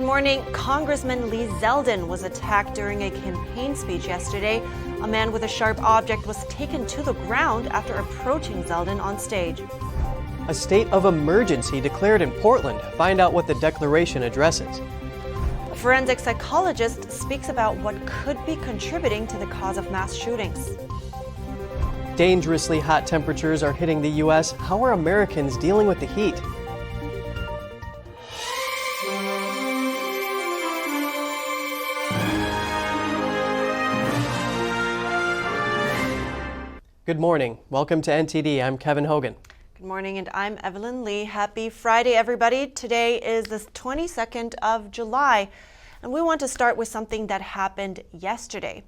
morning. Congressman Zeldin was attacked during a campaign speech yesterday. A man with a sharp object was taken to the ground after approaching Zeldin on stage. A state of emergency declared in Portland. Find out what the declaration addresses. A forensic psychologist speaks about what could be contributing to the cause of mass shootings. Dangerously hot temperatures are hitting the U.S. How are Americans dealing with the heat? Good morning. Welcome to NTD. I'm Kevin Hogan. Good morning, and I'm Evelyn Lee. Happy Friday, everybody. Today is the 22nd of July, and we want to start with something that happened yesterday.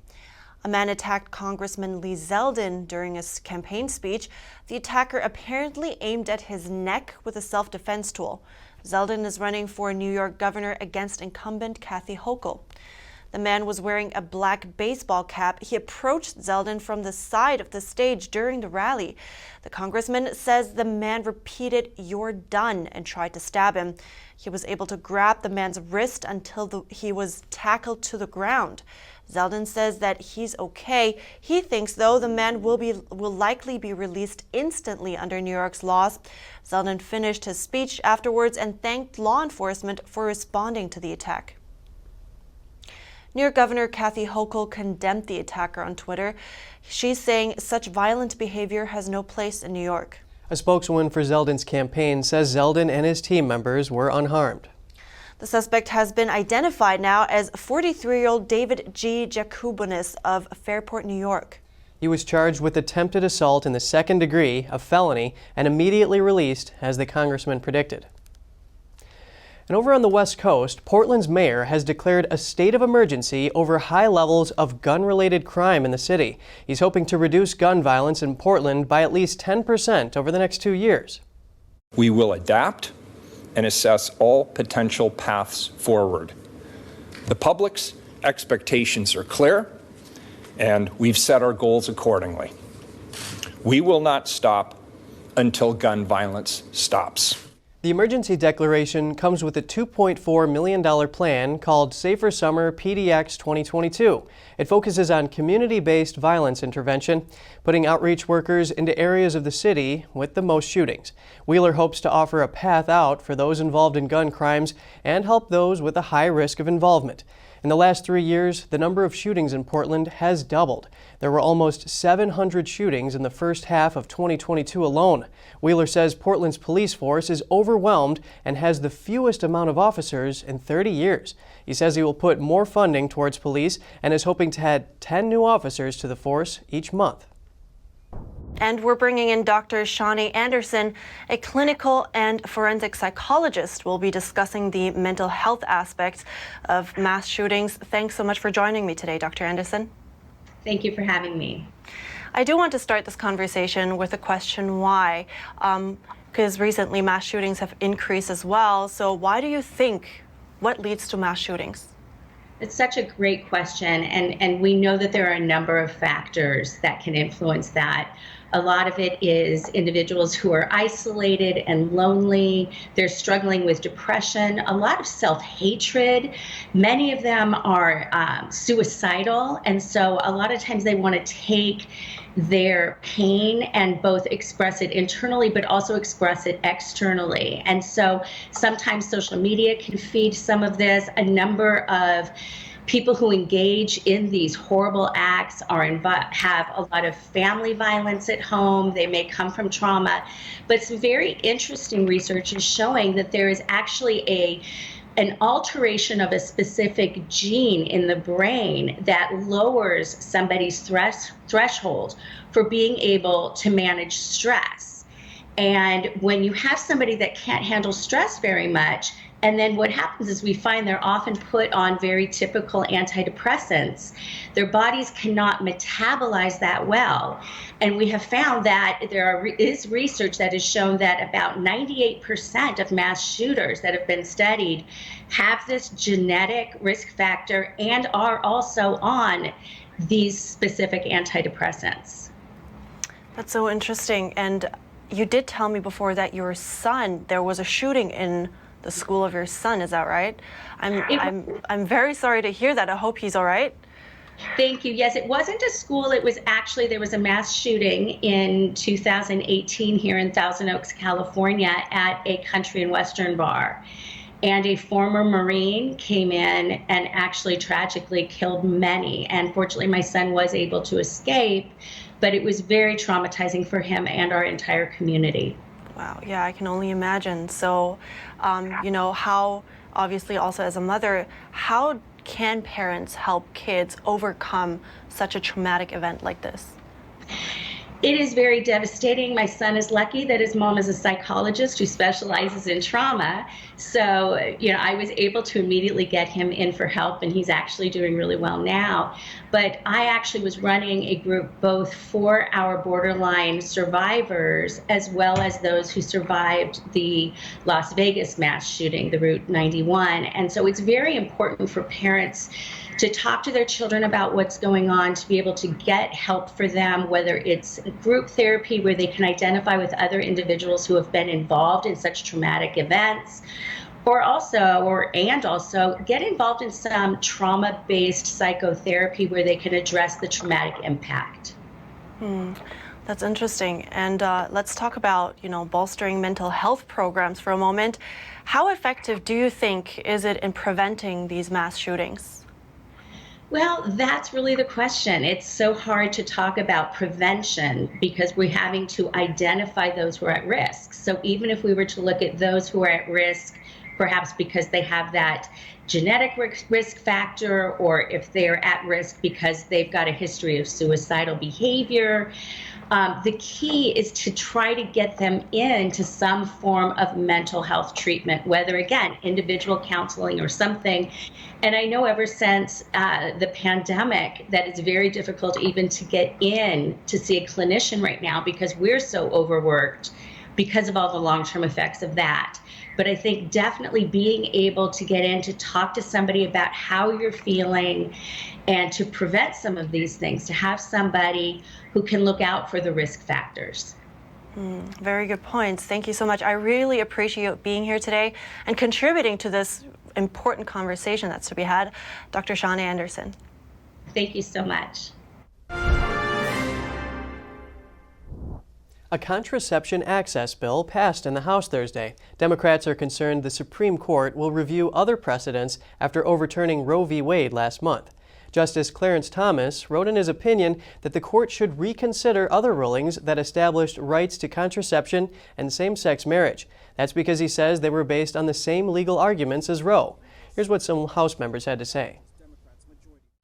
A man attacked Congressman Zeldin during a campaign speech. The attacker apparently aimed at his neck with a self-defense tool. Zeldin is running for New York governor against incumbent Kathy Hochul. The man was wearing a black baseball cap. He approached Zeldin from the side of the stage during the rally. The congressman says the man repeated, "You're done," and tried to stab him. He was able to grab the man's wrist until he was tackled to the ground. Zeldin says that he's okay. He thinks, though, the man will likely be released instantly under New York's laws. Zeldin finished his speech afterwards and thanked law enforcement for responding to the attack. New York Governor Kathy Hochul condemned the attacker on Twitter. She's saying such violent behavior has no place in New York. A spokeswoman for Zeldin's campaign says Zeldin and his team members were unharmed. The suspect has been identified now as 43-year-old David G. Jakubonis of Fairport, New York. He was charged with attempted assault in the second degree, a felony, and immediately released, as the congressman predicted. And over on the West Coast, Portland's mayor has declared a state of emergency over high levels of gun-related crime in the city. He's hoping to reduce gun violence in Portland by at least 10% over the next 2 years. We will adapt and assess all potential paths forward. The public's expectations are clear, and we've set our goals accordingly. We will not stop until gun violence stops. The emergency declaration comes with a $2.4 million plan called Safer Summer PDX 2022. It focuses on community-based violence intervention, putting outreach workers into areas of the city with the most shootings. Wheeler hopes to offer a path out for those involved in gun crimes and help those with a high risk of involvement. In the last 3 years, the number of shootings in Portland has doubled. There were almost 700 shootings in the first half of 2022 alone. Wheeler says Portland's police force is overwhelmed and has the fewest amount of officers in 30 years. He says he will put more funding towards police and is hoping to add 10 new officers to the force each month. And we're bringing in Dr. Shawnee Anderson, a clinical and forensic psychologist. We'll be discussing the mental health aspects of mass shootings. Thanks so much for joining me today, Dr. Anderson. Thank you for having me. I do want to start this conversation with a question, why? Because recently mass shootings have increased as well. So why do you think, what leads to mass shootings? It's such a great question, and we know that there are a number of factors that can influence that. A lot of it is individuals who are isolated and lonely. They're struggling with depression, a lot of self-hatred. Many of them are suicidal, and so a lot of times they want to take their pain and both express it internally but also express it externally. And so sometimes social media can feed some of this. A number of people who engage in these horrible acts have a lot of family violence at home. They may come from trauma, but some very interesting research is showing that there is actually an alteration of a specific gene in the brain that lowers somebody's threshold for being able to manage stress. And when you have somebody that can't handle stress very much, and then what happens is we find they're often put on very typical antidepressants. Their bodies cannot metabolize that well. And we have found that there is research that has shown that about 98% of mass shooters that have been studied have this genetic risk factor and are also on these specific antidepressants. That's so interesting. And you did tell me before that your son, there was a shooting in the school of your son. Is that right? I'm very sorry to hear that. I hope he's all right. Thank you. Yes, it wasn't a school. It was actually, there was a mass shooting in 2018 here in Thousand Oaks, California at a country and western bar. And a former Marine came in and actually tragically killed many. And fortunately, my son was able to escape, but it was very traumatizing for him and our entire community. Wow, yeah, I can only imagine. So, you know, how, obviously also as a mother, how can parents help kids overcome such a traumatic event like this? It is very devastating. My son is lucky that his mom is a psychologist who specializes in trauma. So, you know, I was able to immediately get him in for help, and he's actually doing really well now. But I actually was running a group both for our borderline survivors as well as those who survived the Las Vegas mass shooting, the Route 91. And so it's very important for parents to talk to their children about what's going on, to be able to get help for them, whether it's group therapy where they can identify with other individuals who have been involved in such traumatic events, or also get involved in some trauma-based psychotherapy where they can address the traumatic impact. That's interesting. And let's talk about, you know, bolstering mental health programs for a moment. How effective do you think is it in preventing these mass shootings? Well, that's really the question. It's so hard to talk about prevention because we're having to identify those who are at risk. So even if we were to look at those who are at risk, perhaps because they have that genetic risk factor, or if they're at risk because they've got a history of suicidal behavior, the key is to try to get them into some form of mental health treatment, whether, again, individual counseling or something. And I know ever since the pandemic that it's very difficult even to get in to see a clinician right now because we're so overworked because of all the long-term effects of that. But I think definitely being able to get in to talk to somebody about how you're feeling and to prevent some of these things, to have somebody who can look out for the risk factors. Very good points. Thank you so much. I really appreciate you being here today and contributing to this important conversation that's to be had. Dr. Shauna Anderson. Thank you so much. A contraception access bill passed in the House Thursday. Democrats are concerned the Supreme Court will review other precedents after overturning Roe v. Wade last month. Justice Clarence Thomas wrote in his opinion that the court should reconsider other rulings that established rights to contraception and same-sex marriage. That's because he says they were based on the same legal arguments as Roe. Here's what some House members had to say.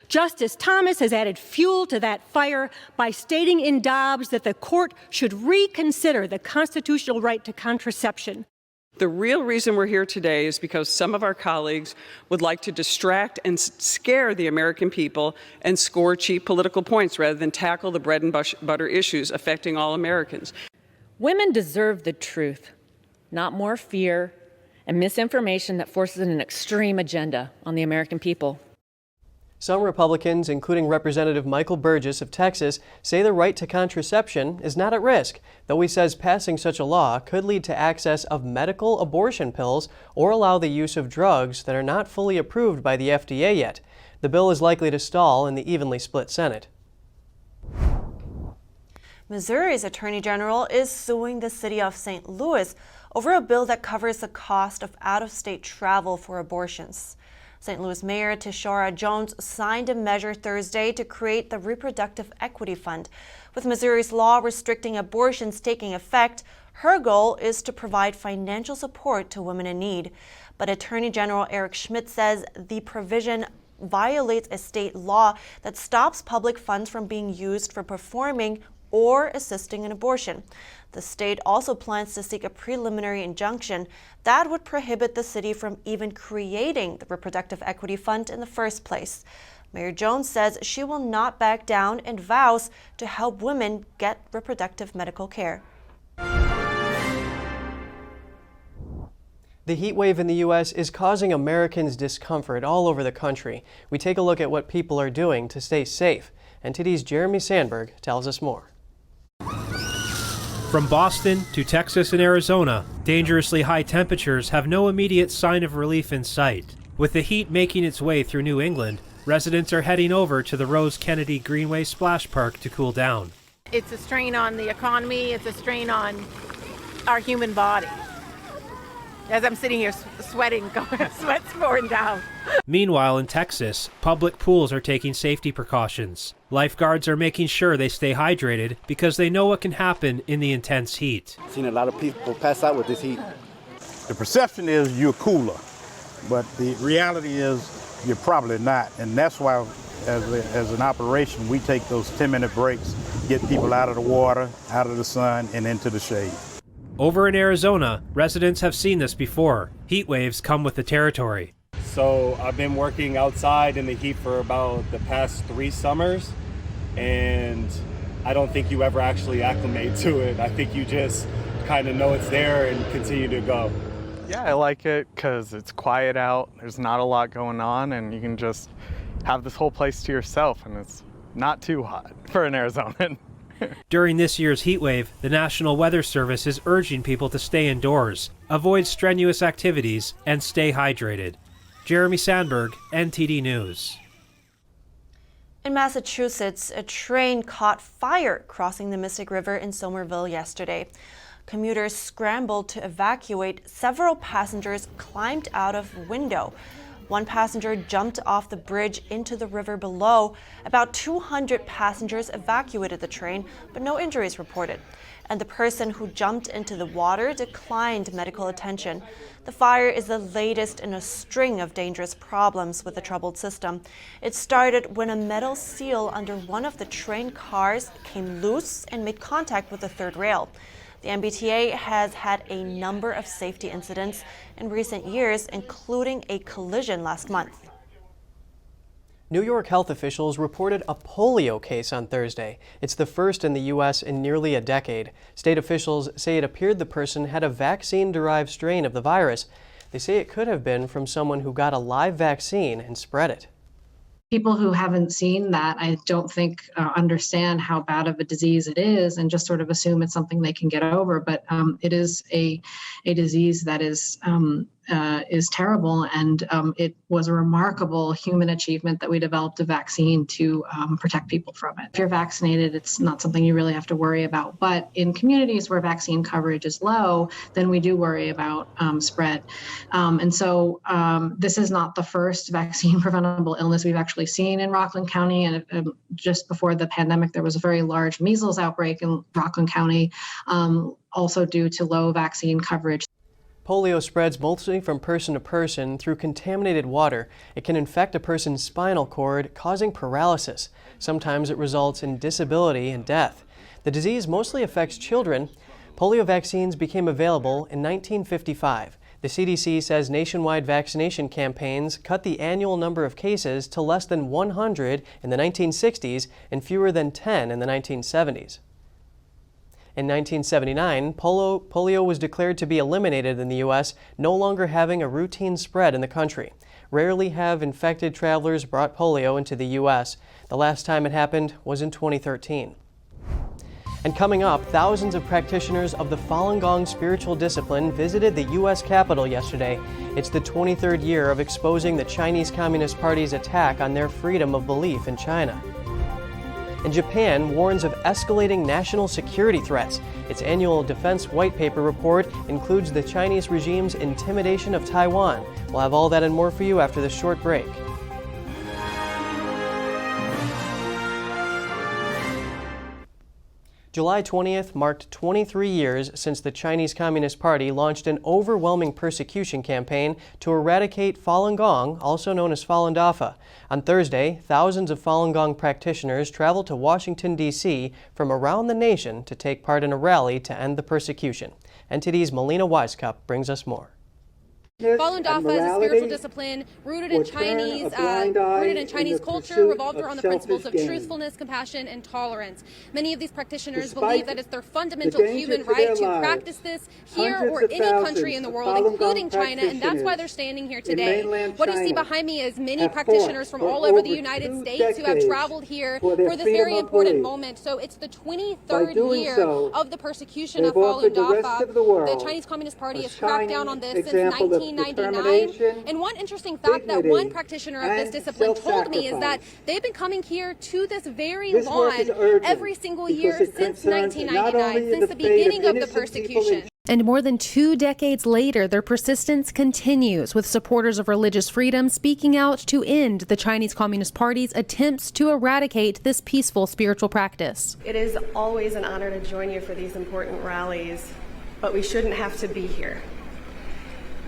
Justice Thomas has added fuel to that fire by stating in Dobbs that the court should reconsider the constitutional right to contraception. The real reason we're here today is because some of our colleagues would like to distract and scare the American people and score cheap political points rather than tackle the bread and butter issues affecting all Americans. Women deserve the truth, not more fear and misinformation that forces an extreme agenda on the American people. Some Republicans, including Representative Michael Burgess of Texas, say the right to contraception is not at risk, though he says passing such a law could lead to access of medical abortion pills or allow the use of drugs that are not fully approved by the FDA yet. The bill is likely to stall in the evenly split Senate. Missouri's Attorney General is suing the city of St. Louis over a bill that covers the cost of out-of-state travel for abortions. St. Louis Mayor Tishara Jones signed a measure Thursday to create the Reproductive Equity Fund. With Missouri's law restricting abortions taking effect, her goal is to provide financial support to women in need. But Attorney General Eric Schmidt says the provision violates a state law that stops public funds from being used for performing or assisting in abortion. The state also plans to seek a preliminary injunction that would prohibit the city from even creating the Reproductive Equity Fund in the first place. Mayor Jones says she will not back down and vows to help women get reproductive medical care. The heat wave in the U.S. is causing Americans discomfort all over the country. We take a look at what people are doing to stay safe. NTD's Jeremy Sandberg tells us more. From Boston to Texas and Arizona, dangerously high temperatures have no immediate sign of relief in sight. With the heat making its way through New England, residents are heading over to the Rose Kennedy Greenway Splash Park to cool down. It's a strain on the economy, it's a strain on our human body. As I'm sitting here sweating, sweat's pouring down. Meanwhile, in Texas, public pools are taking safety precautions. Lifeguards are making sure they stay hydrated because they know what can happen in the intense heat. I've seen a lot of people pass out with this heat. The perception is you're cooler, but the reality is you're probably not. And that's why, as an operation, we take those 10-minute breaks, get people out of the water, out of the sun, and into the shade. Over in Arizona, residents have seen this before. Heat waves come with the territory. So I've been working outside in the heat for about the past 3 summers, and I don't think you ever actually acclimate to it. I think you just kind of know it's there and continue to go. Yeah, I like it because it's quiet out, there's not a lot going on, and you can just have this whole place to yourself, and it's not too hot for an Arizonan. During this year's heat wave, the National Weather Service is urging people to stay indoors, avoid strenuous activities, and stay hydrated. Jeremy Sandberg, NTD News. In Massachusetts, a train caught fire crossing the Mystic River in Somerville yesterday. Commuters scrambled to evacuate. Several passengers climbed out of a window. One passenger jumped off the bridge into the river below. About 200 passengers evacuated the train, but no injuries reported. And the person who jumped into the water declined medical attention. The fire is the latest in a string of dangerous problems with the troubled system. It started when a metal seal under one of the train cars came loose and made contact with the third rail. The MBTA has had a number of safety incidents in recent years, including a collision last month. New York health officials reported a polio case on Thursday. It's the first in the U.S. in nearly a decade. State officials say it appeared the person had a vaccine-derived strain of the virus. They say it could have been from someone who got a live vaccine and spread it. People who haven't seen that, I don't think understand how bad of a disease it is and just sort of assume it's something they can get over. But it is a disease that is terrible, and it was a remarkable human achievement that we developed a vaccine to protect people from it. If you're vaccinated, it's not something you really have to worry about. But in communities where vaccine coverage is low, then we do worry about spread. And so this is not the first vaccine preventable illness we've actually seen in Rockland County. And just before the pandemic, there was a very large measles outbreak in Rockland County, also due to low vaccine coverage. Polio spreads mostly from person to person through contaminated water. It can infect a person's spinal cord, causing paralysis. Sometimes it results in disability and death. The disease mostly affects children. Polio vaccines became available in 1955. The CDC says nationwide vaccination campaigns cut the annual number of cases to less than 100 in the 1960s and fewer than 10 in the 1970s. In 1979, polio was declared to be eliminated in the U.S., no longer having a routine spread in the country. Rarely have infected travelers brought polio into the U.S. The last time it happened was in 2013. And coming up, thousands of practitioners of the Falun Gong spiritual discipline visited the U.S. Capitol yesterday. It's the 23rd year of exposing the Chinese Communist Party's attack on their freedom of belief in China. And Japan warns of escalating national security threats. Its annual Defense White Paper report includes the Chinese regime's intimidation of Taiwan. We'll have all that and more for you after this short break. July 20th marked 23 years since the Chinese Communist Party launched an overwhelming persecution campaign to eradicate Falun Gong, also known as Falun Dafa. On Thursday, thousands of Falun Gong practitioners traveled to Washington, D.C. from around the nation to take part in a rally to end the persecution. NTD's Melina Weisskopf brings us more. Falun Dafa is a spiritual discipline rooted in Chinese culture, revolved around the principles of truthfulness, compassion, and tolerance. Many of these practitioners believe that it's their fundamental human right to practice this here or any country in the world, including China, and that's why they're standing here today. What you see behind me is many practitioners from all over the United States who have traveled here for this very important moment. So it's the 23rd year of the persecution of Falun Dafa. The Chinese Communist Party has cracked down on this since 1999. And one interesting fact that one practitioner of this discipline told me is that they've been coming here to this very lawn every single year since 1999, since the beginning of the persecution. And more than 2 decades later, their persistence continues, with supporters of religious freedom speaking out to end the Chinese Communist Party's attempts to eradicate this peaceful spiritual practice. It is always an honor to join you for these important rallies, but we shouldn't have to be here.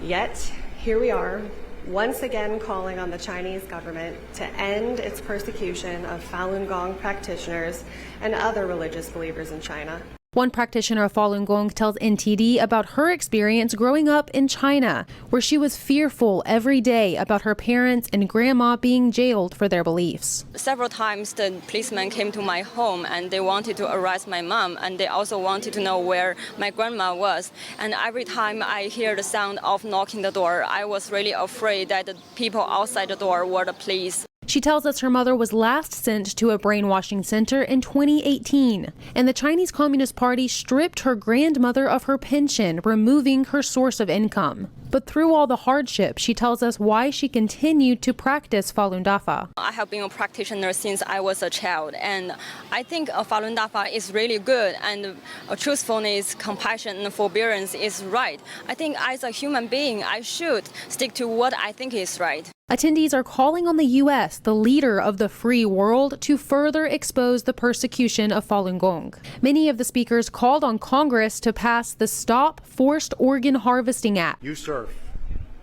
Yet, here we are, once again calling on the Chinese government to end its persecution of Falun Gong practitioners and other religious believers in China. One practitioner of Falun Gong tells NTD about her experience growing up in China, where she was fearful every day about her parents and grandma being jailed for their beliefs. Several times the policemen came to my home and they wanted to arrest my mom, and they also wanted to know where my grandma was. And every time I hear the sound of knocking the door, I was really afraid that the people outside the door were the police. She tells us her mother was last sent to a brainwashing center in 2018, and the Chinese Communist Party stripped her grandmother of her pension, removing her source of income. But through all the hardship, she tells us why she continued to practice Falun Dafa. I have been a practitioner since I was a child, and I think Falun Dafa is really good, and truthfulness, compassion, and forbearance is right. I think as a human being, I should stick to what I think is right. Attendees are calling on the U.S., the leader of the free world, to further expose the persecution of Falun Gong. Many of the speakers called on Congress to pass the Stop Forced Organ Harvesting Act. USERF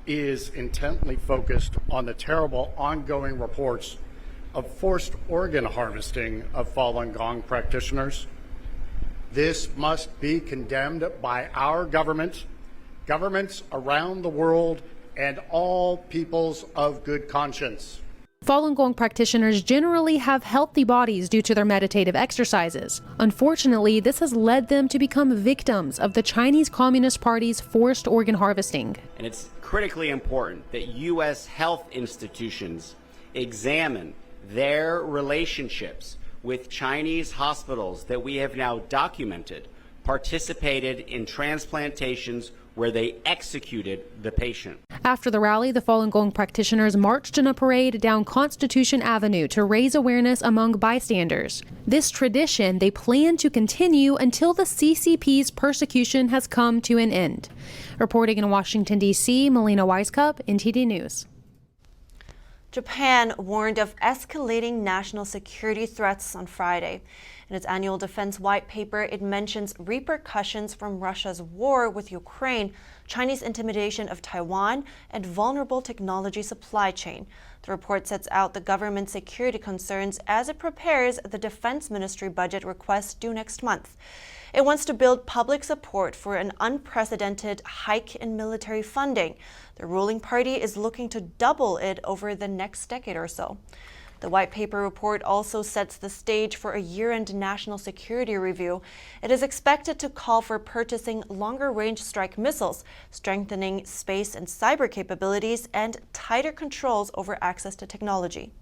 is intently focused on the terrible ongoing reports of forced organ harvesting of Falun Gong practitioners. This must be condemned by our government, governments around the world, and all peoples of good conscience. Falun Gong practitioners generally have healthy bodies due to their meditative exercises. Unfortunately, this has led them to become victims of the Chinese Communist Party's forced organ harvesting. And it's critically important that U.S. health institutions examine their relationships with Chinese hospitals that we have now documented participated in transplantations where they executed the patient. After the rally, the Falun Gong practitioners marched in a parade down Constitution Avenue to raise awareness among bystanders. This tradition they plan to continue until the CCP's persecution has come to an end. Reporting in Washington, D.C., Melina Weiskup, NTD News. Japan warned of escalating national security threats on Friday. In its annual defense white paper, it mentions repercussions from Russia's war with Ukraine, Chinese intimidation of Taiwan, and vulnerable technology supply chain. The report sets out the government's security concerns as it prepares the Defense Ministry budget request due next month. It wants to build public support for an unprecedented hike in military funding. The ruling party is looking to double it over the next decade or so. The white paper report also sets the stage for a year-end national security review. It is expected to call for purchasing longer-range strike missiles, strengthening space and cyber capabilities, and tighter controls over access to technology.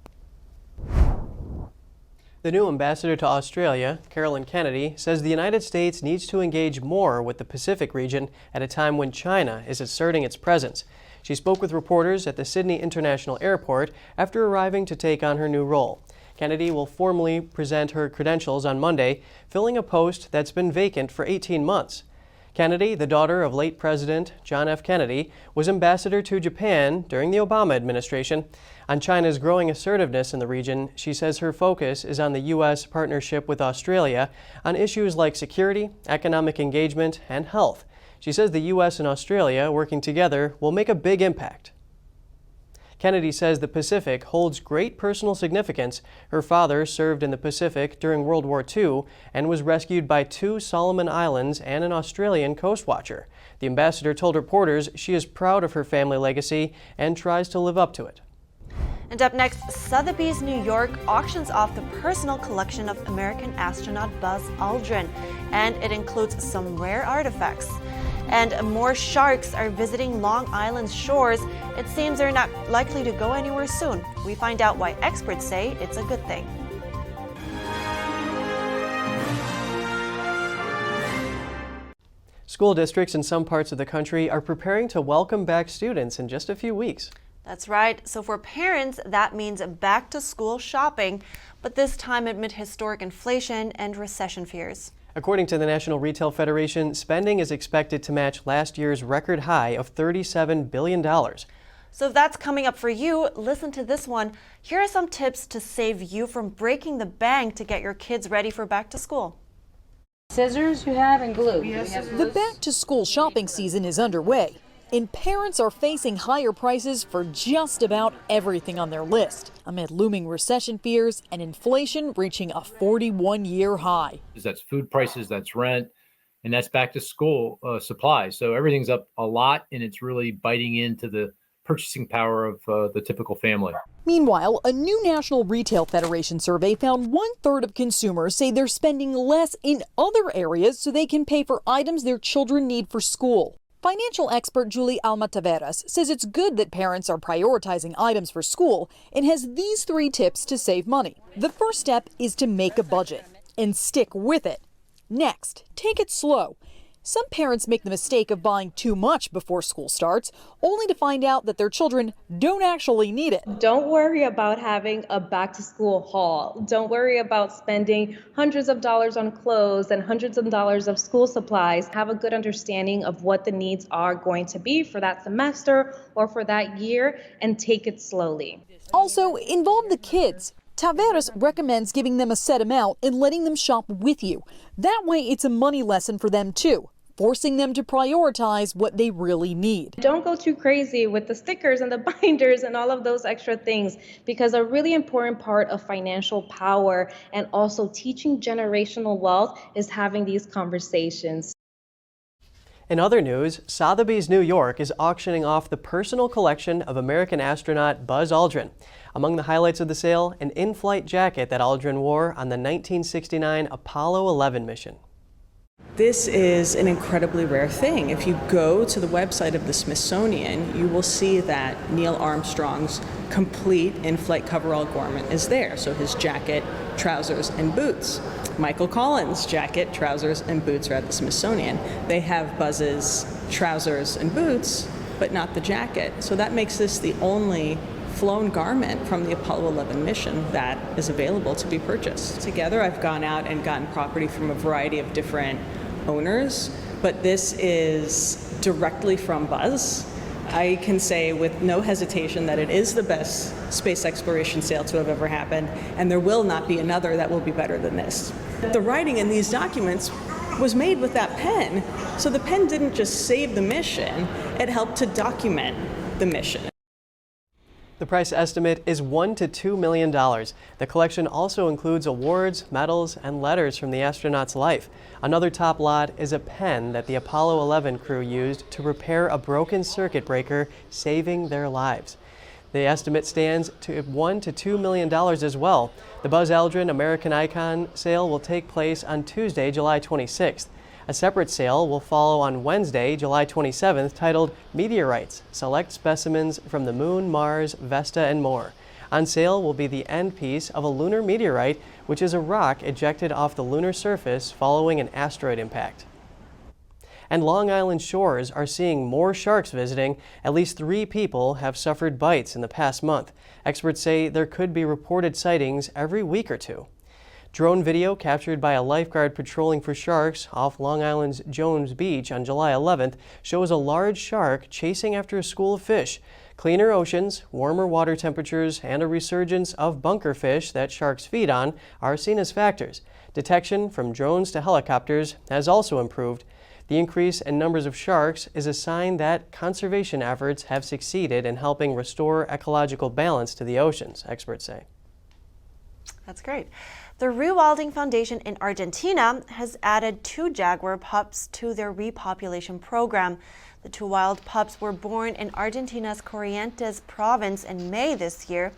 The new ambassador to Australia, Carolyn Kennedy, says the United States needs to engage more with the Pacific region at a time when China is asserting its presence. She spoke with reporters at the Sydney International Airport after arriving to take on her new role. Kennedy will formally present her credentials on Monday, filling a post that's been vacant for 18 months. Kennedy, the daughter of late President John F. Kennedy, was ambassador to Japan during the Obama administration. On China's growing assertiveness in the region, she says her focus is on the U.S. partnership with Australia on issues like security, economic engagement, and health. She says the U.S. and Australia working together will make a big impact. Kennedy says the Pacific holds great personal significance. Her father served in the Pacific during World War II and was rescued by 2 Solomon Islands and an Australian coast watcher. The ambassador told reporters she is proud of her family legacy and tries to live up to it. And up next, Sotheby's New York auctions off the personal collection of American astronaut Buzz Aldrin, and it includes some rare artifacts. And more sharks are visiting Long Island's shores. It seems they're not likely to go anywhere soon. We find out why experts say it's a good thing. School districts in some parts of the country are preparing to welcome back students in just a few weeks. That's right. So for parents, that means back to school shopping, but this time amid historic inflation and recession fears. According to the National Retail Federation, spending is expected to match last year's record high of $37 billion. So if that's coming up for you, listen to this one. Here are some tips to save you from breaking the bank to get your kids ready for back to school. Scissors you have and glue. The back-to-school shopping season is underway, and parents are facing higher prices for just about everything on their list, amid looming recession fears and inflation reaching a 41-year high. That's food prices, that's rent, and that's back-to-school supplies. So everything's up a lot, and it's really biting into the purchasing power of the typical family. Meanwhile, a new National Retail Federation survey found 1/3 of consumers say they're spending less in other areas so they can pay for items their children need for school. Financial expert Julie Alma-Taveras says it's good that parents are prioritizing items for school and has these 3 tips to save money. The first step is to make a budget and stick with it. Next, take it slow. Some parents make the mistake of buying too much before school starts, only to find out that their children don't actually need it. Don't worry about having a back-to-school haul. Don't worry about spending hundreds of dollars on clothes and hundreds of dollars of school supplies. Have a good understanding of what the needs are going to be for that semester or for that year, and take it slowly. Also, involve the kids. Taveras recommends giving them a set amount and letting them shop with you. That way, it's a money lesson for them too, forcing them to prioritize what they really need. Don't go too crazy with the stickers and the binders and all of those extra things, because a really important part of financial power and also teaching generational wealth is having these conversations. In other news, Sotheby's New York is auctioning off the personal collection of American astronaut Buzz Aldrin. Among the highlights of the sale, an in-flight jacket that Aldrin wore on the 1969 Apollo 11 mission. This is an incredibly rare thing. If you go to the website of the Smithsonian, you will see that Neil Armstrong's complete in-flight coverall garment is there. So his jacket, trousers, and boots. Michael Collins' jacket, trousers, and boots are at the Smithsonian. They have Buzz's trousers and boots, but not the jacket. So that makes this the only flown garment from the Apollo 11 mission that is available to be purchased. Together, I've gone out and gotten property from a variety of different owners, but this is directly from Buzz. I can say with no hesitation that it is the best space exploration sale to have ever happened, and there will not be another that will be better than this. The writing in these documents was made with that pen, so the pen didn't just save the mission, it helped to document the mission. The price estimate is $1 to $2 million. The collection also includes awards, medals, and letters from the astronaut's life. Another top lot is a pen that the Apollo 11 crew used to repair a broken circuit breaker, saving their lives. The estimate stands to $1 to $2 million as well. The Buzz Aldrin American Icon sale will take place on Tuesday, July 26th. A separate sale will follow on Wednesday, July 27th, titled Meteorites, Select Specimens from the Moon, Mars, Vesta, and More. On sale will be the end piece of a lunar meteorite, which is a rock ejected off the lunar surface following an asteroid impact. And Long Island shores are seeing more sharks visiting. At least 3 people have suffered bites in the past month. Experts say there could be reported sightings every week or 2. Drone video captured by a lifeguard patrolling for sharks off Long Island's Jones Beach on July 11th shows a large shark chasing after a school of fish. Cleaner oceans, warmer water temperatures, and a resurgence of bunker fish that sharks feed on are seen as factors. Detection from drones to helicopters has also improved. The The increase in numbers of sharks is a sign that conservation efforts have succeeded in helping restore ecological balance to the oceans, experts say. That's great. The Rewilding Foundation in Argentina has added 2 jaguar pups to their repopulation program. The 2 wild pups were born in Argentina's Corrientes province in May this year.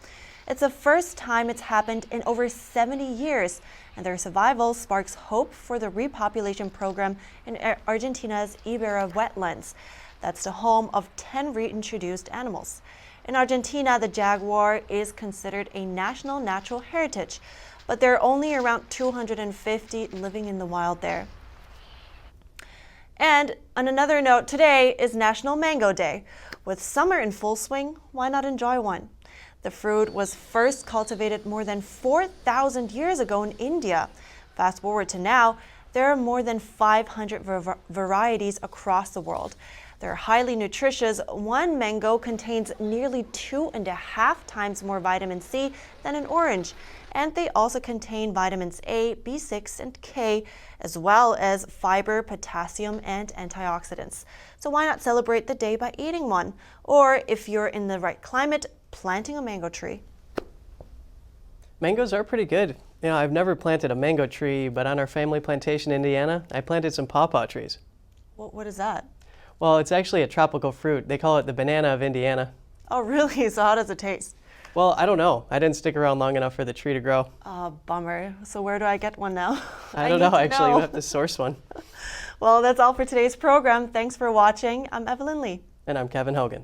It's the first time it's happened in over 70 years, and their survival sparks hope for the repopulation program in Argentina's Iberá wetlands. That's the home of 10 reintroduced animals. In Argentina, the jaguar is considered a national natural heritage, but there are only around 250 living in the wild there. And on another note, today is National Mango Day. With summer in full swing, why not enjoy one? The fruit was first cultivated more than 4,000 years ago in India. Fast forward to now, there are more than 500 varieties across the world. They're highly nutritious. One mango contains nearly 2.5 times more vitamin C than an orange. And they also contain vitamins A, B6, and K, as well as fiber, potassium, and antioxidants. So why not celebrate the day by eating one? Or if you're in the right climate, planting a mango tree. Mangoes are pretty good. You know, I've never planted a mango tree, but on our family plantation in Indiana, I planted some pawpaw trees. What is that? Well, it's actually a tropical fruit. They call it the banana of Indiana. Oh, really? So how does it taste? Well, I don't know. I didn't stick around long enough for the tree to grow. Oh, bummer. So where do I get one now? I don't know, actually. You have to source one. Well, that's all for today's program. Thanks for watching. I'm Evelyn Lee. And I'm Kevin Hogan.